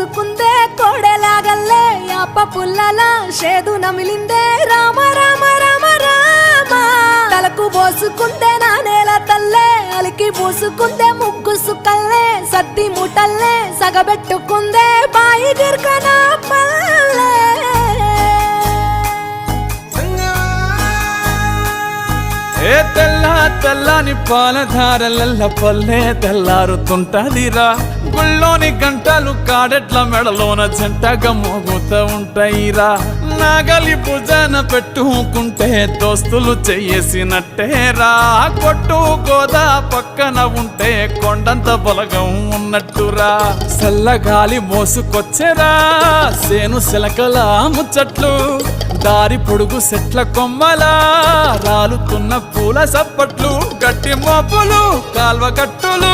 పోసుకుందే కోడెలాగల్లే యాప పుల్లలా షేదు నమిలిందే రామ రామ రామ రామ తలకు పోసుకుందే నా నేల తల్లే అలికి పూసుకుందే ముగ్గు సుక్కల్లే సద్ది ముటల్లే సగబెట్టుకుందే బాయి గిర్కన పల్లె ఏ తెల్ల తెల్లని పాలధారలల్ల పల్లె తెల్లారుతుంటదిరా గుళ్ళోని గంటలు కాడెట్ల మెడలోన జంటగా మోగుతూ ఉంటాయిరా నాగలి భుజాన పెట్టుకుంటే దోస్తులు చెయ్యేసినట్టేరా కొట్టు గోదా పక్కన ఉంటే కొండంత బలగం ఉన్నట్టురా చల్లగాలి మోసుకొచ్చెరా సేను శిలకల ముచ్చట్లు దారి పొడుగు సెట్ల కొమ్మలా రాలుతున్న పూల సప్పట్లు గట్టి మోపులు కాల్వ కట్టులు